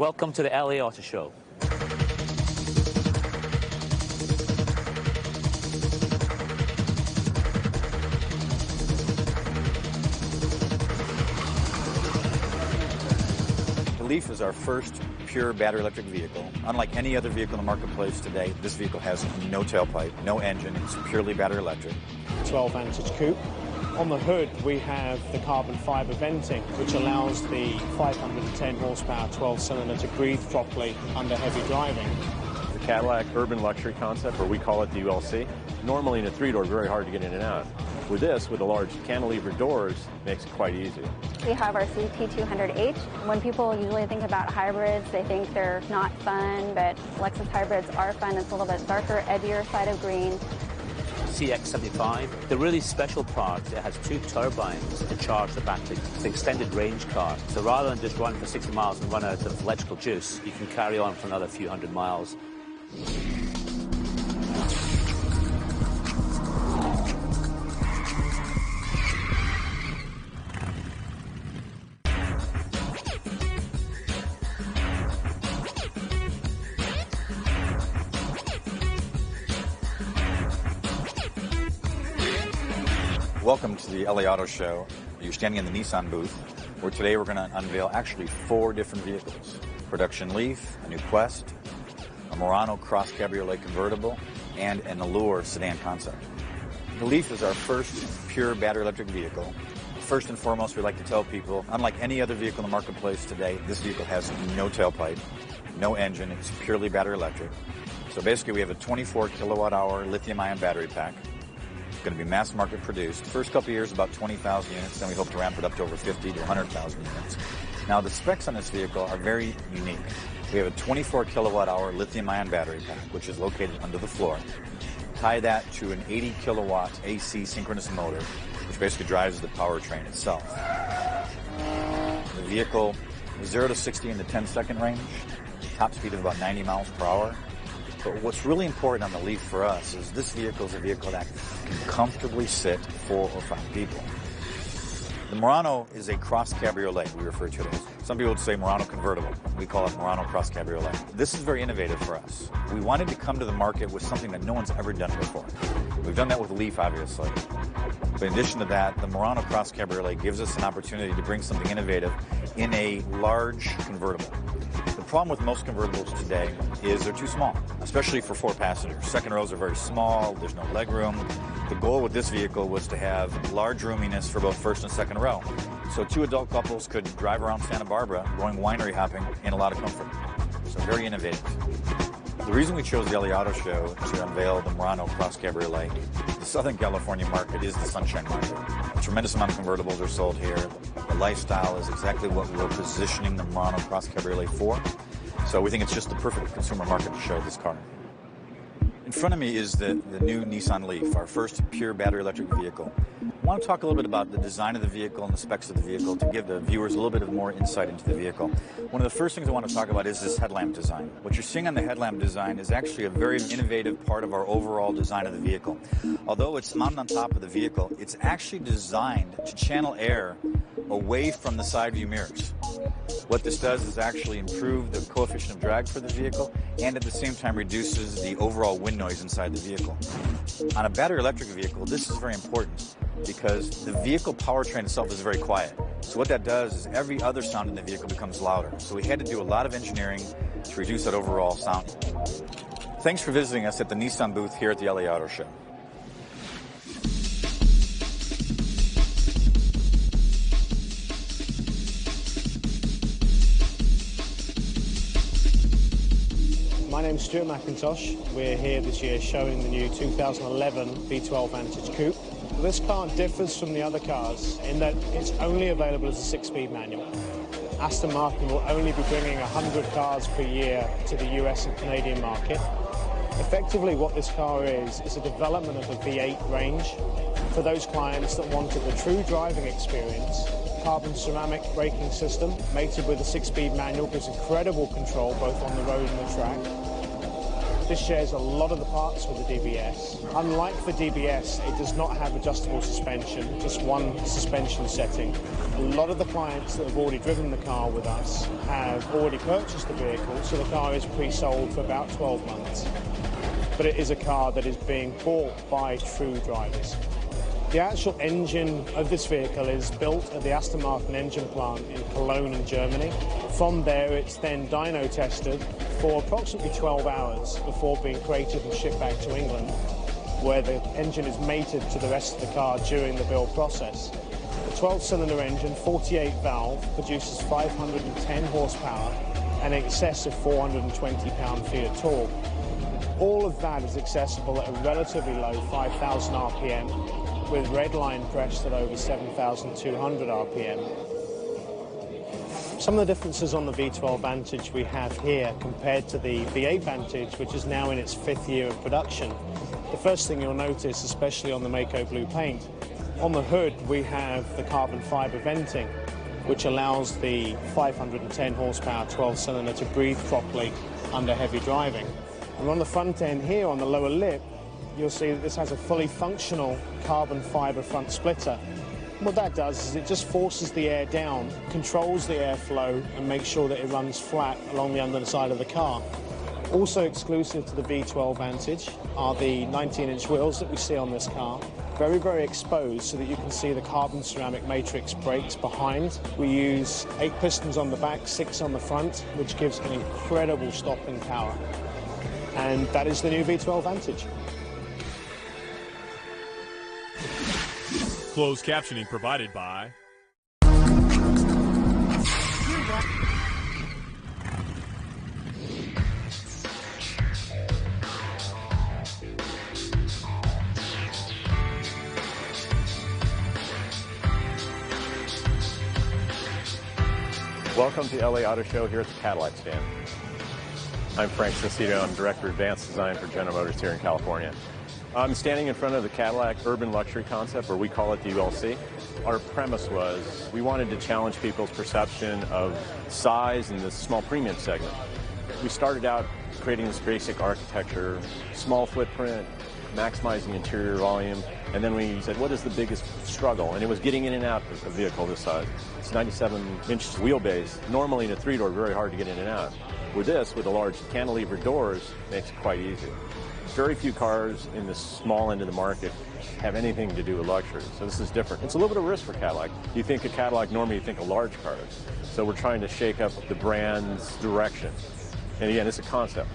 Welcome to the LA Auto Show. The Leaf is our first pure battery electric vehicle. Unlike any other vehicle in the marketplace today, this vehicle has no tailpipe, no engine. It's purely battery electric. 12 Vantage Coupe. On the hood, we have the carbon fiber venting, which allows the 510 horsepower 12-cylinder to breathe properly under heavy driving. The Cadillac urban luxury concept, or we call it the ULC. Normally in a three-door, very hard to get in and out. With this, with the large cantilever doors, makes it quite easy. We have our CT200H. When people usually think about hybrids, they think they're not fun, but Lexus hybrids are fun. It's a little bit darker, edgier side of green. CX-75, the really special part, it has two turbines to charge the battery. It's an extended range car. So rather than just run for 60 miles and run out of electrical juice, you can carry on for another few hundred miles. Welcome to the LA Auto Show. You're standing in the Nissan booth, where today we're going to unveil actually 4 different vehicles. Production Leaf, a new Quest, a Murano Cross Cabriolet convertible, and an Allure sedan concept. The Leaf is our first pure battery electric vehicle. First and foremost, we like to tell people, unlike any other vehicle in the marketplace today, this vehicle has no tailpipe, no engine. It's purely battery electric. So basically, we have a 24 kilowatt-hour lithium-ion battery pack. Going to be mass market produced. First couple of years, about 20,000 units. Then we hope to ramp it up to over 50 to 100,000 units. Now, the specs on this vehicle are very unique. We have a 24 kilowatt-hour lithium-ion battery pack, which is located under the floor. Tie that to an 80 kilowatt AC synchronous motor, which basically drives the powertrain itself. The vehicle is 0 to 60 in the 10-second range, top speed of about 90 miles per hour. But what's really important on the Leaf for us is this vehicle is a vehicle that can comfortably sit 4 or 5 people. The Murano is a cross cabriolet, we refer to it as. Some people would say Murano convertible. We call it Murano Cross Cabriolet. This is very innovative for us. We wanted to come to the market with something that no one's ever done before. We've done that with the Leaf, obviously. But in addition to that, the Murano Cross Cabriolet gives us an opportunity to bring something innovative in a large convertible. The problem with most convertibles today is they're too small, especially for 4 passengers. Second rows are very small, there's no leg room. The goal with this vehicle was to have large roominess for both first and second row. So 2 adult couples could drive around Santa Barbara going winery hopping in a lot of comfort. So very innovative. The reason we chose the LA Auto Show to unveil the Murano Cross Cabriolet, the Southern California market is the sunshine market. A tremendous amount of convertibles are sold here. The lifestyle is exactly what we're positioning the Murano Cross Cabriolet for. So we think it's just the perfect consumer market to show this car. In front of me is the new Nissan Leaf, our first pure battery electric vehicle. I want to talk a little bit about the design of the vehicle and the specs of the vehicle to give the viewers a little bit of more insight into the vehicle. One of the first things I want to talk about is this headlamp design. What you're seeing on the headlamp design is actually a very innovative part of our overall design of the vehicle. Although it's mounted on top of the vehicle, it's actually designed to channel air away from the side view mirrors. What this does is actually improve the coefficient of drag for the vehicle and at the same time reduces the overall wind noise inside the vehicle. On a battery electric vehicle, this is very important because the vehicle powertrain itself is very quiet. So what that does is every other sound in the vehicle becomes louder. So we had to do a lot of engineering to reduce that overall sound. Thanks for visiting us at the Nissan booth here at the LA Auto Show. My name's Stuart McIntosh. We're here this year showing the new 2011 V12 Vantage Coupe. This car differs from the other cars in that it's only available as a 6-speed manual. Aston Martin will only be bringing 100 cars per year to the US and Canadian market. Effectively, what this car is a development of a V8 range for those clients that wanted the true driving experience. Carbon ceramic braking system mated with a 6-speed manual gives incredible control both on the road and the track. This shares a lot of the parts with the DBS. Unlike the DBS, it does not have adjustable suspension, just one suspension setting. A lot of the clients that have already driven the car with us have already purchased the vehicle, so the car is pre-sold for about 12 months. But it is a car that is being bought by true drivers. The actual engine of this vehicle is built at the Aston Martin engine plant in Cologne in Germany. From there, it's then dyno tested for approximately 12 hours before being created and shipped back to England, where the engine is mated to the rest of the car during the build process. The 12-cylinder engine, 48 valve, produces 510 horsepower and in excess of 420 pound-feet of torque. All of that is accessible at a relatively low 5,000 RPM, with red line pressed at over 7,200 RPM. Some of the differences on the V12 Vantage we have here compared to the V8 Vantage, which is now in its 5th year of production. The first thing you'll notice, especially on the Mako Blue paint, on the hood we have the carbon fiber venting, which allows the 510 horsepower 12-cylinder to breathe properly under heavy driving. And on the front end here, on the lower lip, you'll see that this has a fully functional carbon fiber front splitter. And what that does is it just forces the air down, controls the airflow, and makes sure that it runs flat along the underside of the car. Also exclusive to the V12 Vantage are the 19-inch wheels that we see on this car. Very, very exposed so that you can see the carbon ceramic matrix brakes behind. We use 8 pistons on the back, 6 on the front, which gives an incredible stopping power. And that is the new V12 Vantage. Closed captioning provided by Welcome to the LA Auto Show here at the Cadillac stand. I'm Frank Cicito. I'm Director of Advanced Design for General Motors here in California. I'm standing in front of the Cadillac Urban Luxury concept, or we call it the ULC. Our premise was we wanted to challenge people's perception of size in this small premium segment. We started out creating this basic architecture, small footprint, maximizing interior volume, and then we said, what is the biggest struggle? And it was getting in and out of a vehicle this size. It's 97-inch wheelbase. Normally in a 3-door, very hard to get in and out. With this, with the large cantilever doors, makes it quite easy. Very few cars in the small end of the market have anything to do with luxury, so this is different. It's a little bit of risk for Cadillac. You think of Cadillac, normally you think of large cars. So we're trying to shake up the brand's direction. And again, it's a concept.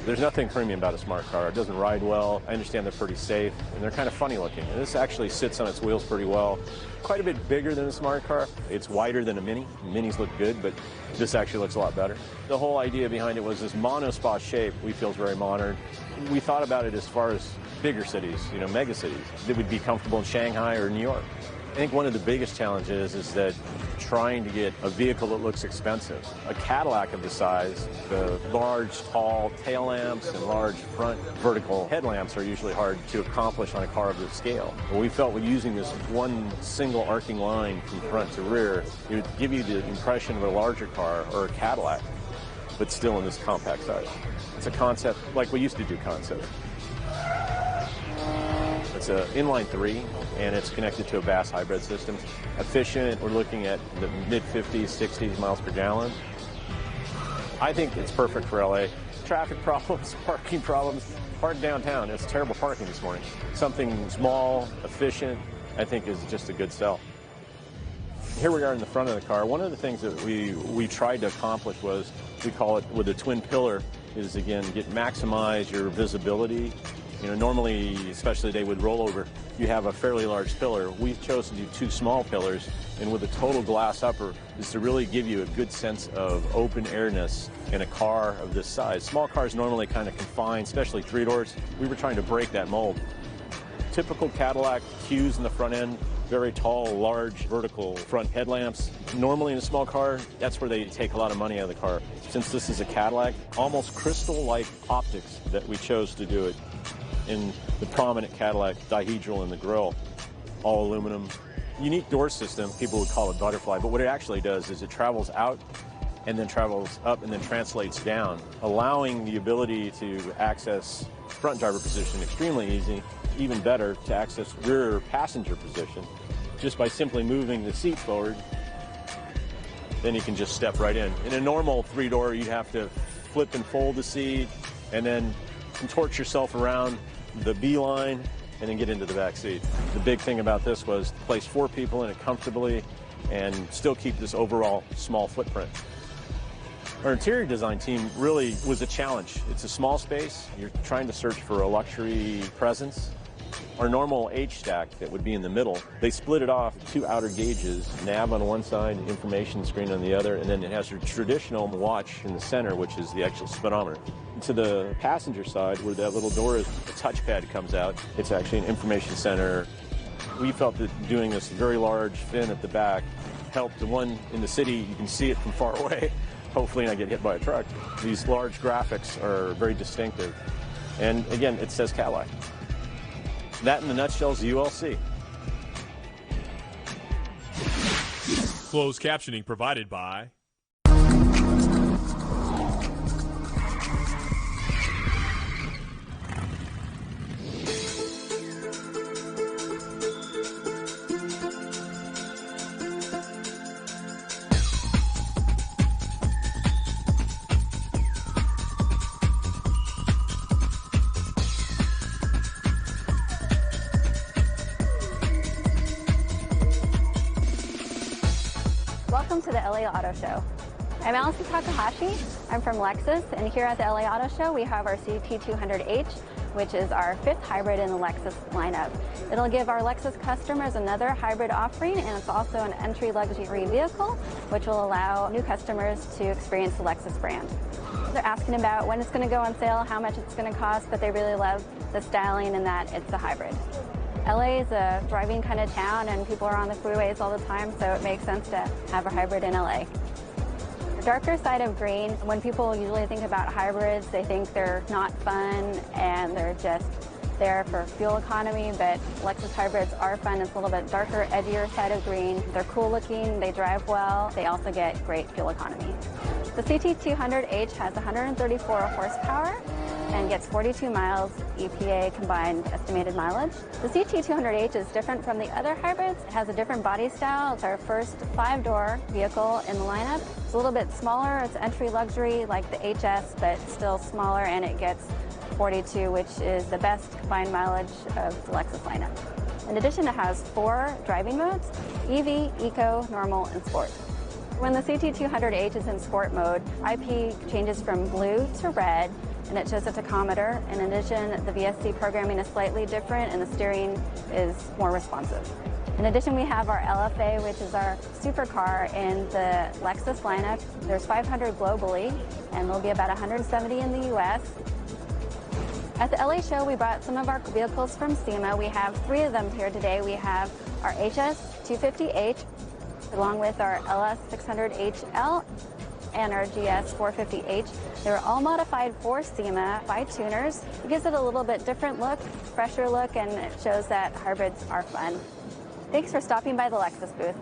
There's nothing premium about a smart car. It doesn't ride well. I understand they're pretty safe, and they're kind of funny looking. And this actually sits on its wheels pretty well. Quite a bit bigger than a smart car. It's wider than a Mini. Minis look good, but this actually looks a lot better. The whole idea behind it was this monospa shape we feel is very modern. We thought about it as far as bigger cities, mega cities, that would be comfortable in Shanghai or New York. I think one of the biggest challenges is that trying to get a vehicle that looks expensive. A Cadillac of the size, the large, tall tail lamps and large front vertical headlamps are usually hard to accomplish on a car of this scale. But we felt with using this one single arcing line from front to rear, it would give you the impression of a larger car or a Cadillac, but still in this compact size. It's a concept like we used to do concepts. It's an inline 3, and it's connected to a BAS hybrid system. Efficient, we're looking at the mid-50s, 60s miles per gallon. I think it's perfect for LA. Traffic problems, parking problems. Park downtown. It's terrible parking this morning. Something small, efficient, I think is just a good sell. Here we are in the front of the car. One of the things that we tried to accomplish was, we call it with a twin pillar, is again, maximize your visibility. Normally, especially they would roll over, you have a fairly large pillar. We've chosen to do 2 small pillars, and with a total glass upper is to really give you a good sense of open airness in a car of this size. Small cars normally kind of confined, especially 3-doors. We were trying to break that mold. Typical Cadillac cues in the front end, very tall, large, vertical front headlamps. Normally in a small car, that's where they take a lot of money out of the car. Since this is a Cadillac, almost crystal-like optics that we chose to do it. In the prominent Cadillac dihedral in the grille, all aluminum. Unique door system, people would call it butterfly, but what it actually does is it travels out and then travels up and then translates down, allowing the ability to access front driver position extremely easy, even better to access rear passenger position just by simply moving the seat forward. Then you can just step right in. In a normal three-door, you'd have to flip and fold the seat and then contort yourself around the B line and then get into the back seat. The big thing about this was to place 4 people in it comfortably and still keep this overall small footprint. Our interior design team really was a challenge. It's a small space. You're trying to search for a luxury presence. Our normal H-stack that would be in the middle, they split it off 2 outer gauges, nav on one side, information screen on the other, and then it has your traditional watch in the center, which is the actual speedometer. And to the passenger side, where that little door is, the touchpad comes out. It's actually an information center. We felt that doing this very large fin at the back helped. The one in the city, you can see it from far away, hopefully not get hit by a truck. These large graphics are very distinctive. And again, it says Cadillac. That in a nutshell is the ULC. Closed captioning provided by Welcome to the LA Auto Show. I'm Allison Takahashi. I'm from Lexus, and here at the LA Auto Show we have our CT200H, which is our 5th hybrid in the Lexus lineup. It'll give our Lexus customers another hybrid offering, and it's also an entry luxury vehicle, which will allow new customers to experience the Lexus brand. They're asking about when it's going to go on sale, how much it's going to cost, but they really love the styling and that it's a hybrid. LA is a driving kind of town, and people are on the freeways all the time, so it makes sense to have a hybrid in LA. The darker side of green, when people usually think about hybrids, they think they're not fun and they're just there for fuel economy, but Lexus hybrids are fun. It's a little bit darker, edgier side of green. They're cool looking, they drive well, they also get great fuel economy. The CT200H has 134 horsepower and gets 42 miles EPA combined estimated mileage. The CT200H is different from the other hybrids. It has a different body style. It's our first 5-door vehicle in the lineup. It's a little bit smaller. It's entry luxury like the HS, but still smaller, and it gets 42, which is the best combined mileage of the Lexus lineup. In addition, it has 4 driving modes: EV, Eco, Normal, and Sport. When the CT200H is in Sport mode, IP changes from blue to red, and it shows a tachometer. In addition, the VSC programming is slightly different, and the steering is more responsive. In addition, we have our LFA, which is our supercar in the Lexus lineup. There's 500 globally, and there'll be about 170 in the US. At the LA show, we brought some of our vehicles from SEMA. We have 3 of them here today. We have our HS250H, along with our LS600HL, and our GS450H. They're all modified for SEMA by tuners. It gives it a little bit different look, fresher look, and it shows that hybrids are fun. Thanks for stopping by the Lexus booth.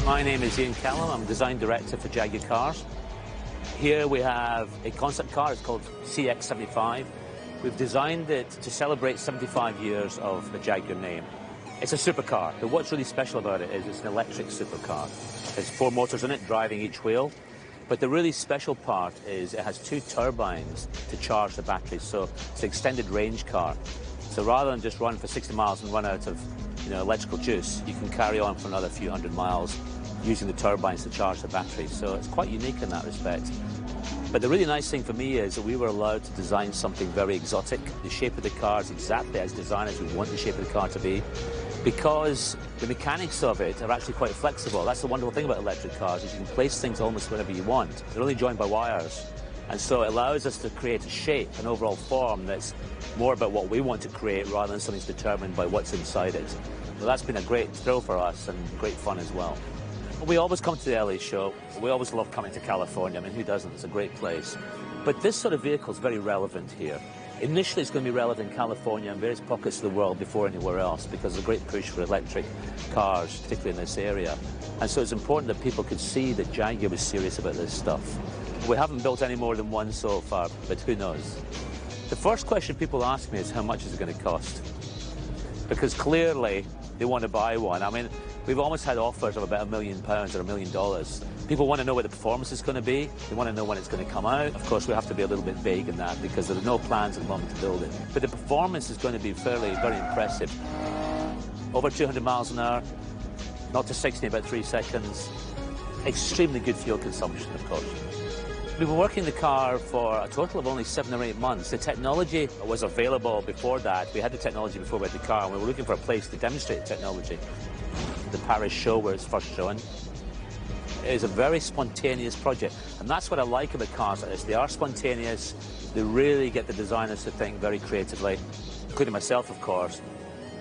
My name is Ian Callum. I'm Design Director for Jaguar Cars. Here we have a concept car. It's called CX-75. We've designed it to celebrate 75 years of the Jaguar name. It's a supercar, but what's really special about it is it's an electric supercar. There's 4 motors in it, driving each wheel. But the really special part is it has 2 turbines to charge the batteries, so it's an extended range car. So rather than just run for 60 miles and run out of electrical juice, you can carry on for another few hundred miles using the turbines to charge the batteries. So it's quite unique in that respect. But the really nice thing for me is that we were allowed to design something very exotic. The shape of the car is exactly as designed as we want the shape of the car to be, because the mechanics of it are actually quite flexible. That's the wonderful thing about electric cars, is you can place things almost wherever you want. They're only joined by wires. And so it allows us to create a shape, an overall form that's more about what we want to create rather than something that's determined by what's inside it. So that's been a great thrill for us and great fun as well. We always come to the LA show. We always love coming to California. I mean, who doesn't? It's a great place. But this sort of vehicle is very relevant here. Initially, it's going to be relevant in California and various pockets of the world before anywhere else because there's a great push for electric cars, particularly in this area. And so it's important that people could see that Jaguar was serious about this stuff. We haven't built any more than one so far, but who knows? The first question people ask me is how much is it going to cost? Because clearly they want to buy one. I mean, we've almost had offers of about £1 million or $1 million. People want to know what the performance is going to be. They want to know when it's going to come out. Of course, we have to be a little bit vague in that because there are no plans at the moment to build it. But the performance is going to be very impressive. Over 200 miles an hour, 0 to 60 in about 3 seconds. Extremely good fuel consumption, of course. We've been working the car for a total of only 7 or 8 months. The technology was available before that. We had the technology before we had the car, and we were looking for a place to demonstrate the technology. The Paris show where it's first shown. It is a very spontaneous project, and that's what I like about cars like this. They are spontaneous. They really get the designers to think very creatively, including myself, of course.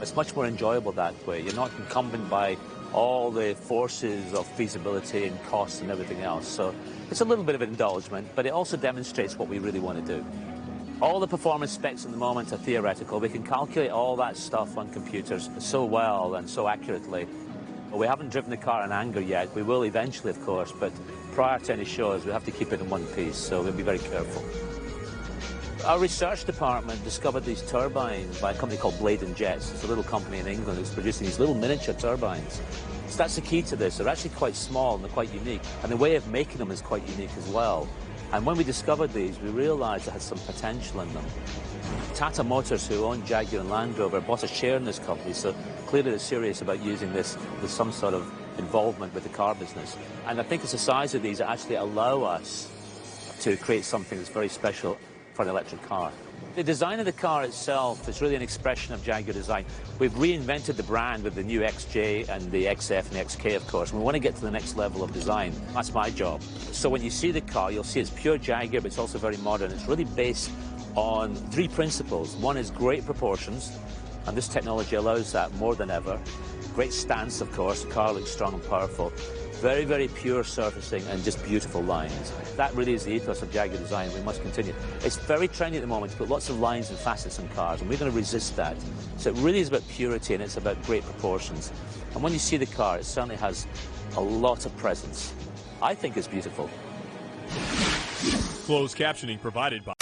It's much more enjoyable that way. You're not incumbent by all the forces of feasibility and costs and everything else. So it's a little bit of an indulgence, but it also demonstrates what we really want to do. All the performance specs at the moment are theoretical. We can calculate all that stuff on computers so well and so accurately. We haven't driven the car in anger yet. We will eventually, of course, but prior to any shows, we have to keep it in one piece, so we'll be very careful. Our research department discovered these turbines by a company called Blade & Jets. It's a little company in England that's producing these little miniature turbines. So that's the key to this. They're actually quite small and they're quite unique. And the way of making them is quite unique as well. And when we discovered these, we realized it had some potential in them. Tata Motors, who own Jaguar and Land Rover, bought a share in this company, so clearly they're serious about using this with some sort of involvement with the car business. And I think it's the size of these that actually allow us to create something that's very special for an electric car. The design of the car itself is really an expression of Jaguar design. We've reinvented the brand with the new XJ and the XF and the XK, of course. We want to get to the next level of design. That's my job. So when you see the car, you'll see it's pure Jaguar, but it's also very modern. It's really based on 3 principles. One is great proportions, and this technology allows that more than ever. Great stance, of course. The car looks strong and powerful. Very pure surfacing and just beautiful lines. That really is the ethos of Jaguar design. We must continue. It's very trendy at the moment to put lots of lines and facets in cars, and we're going to resist that. So it really is about purity, and it's about great proportions. And when you see the car, it certainly has a lot of presence. I think it's beautiful. Closed captioning provided by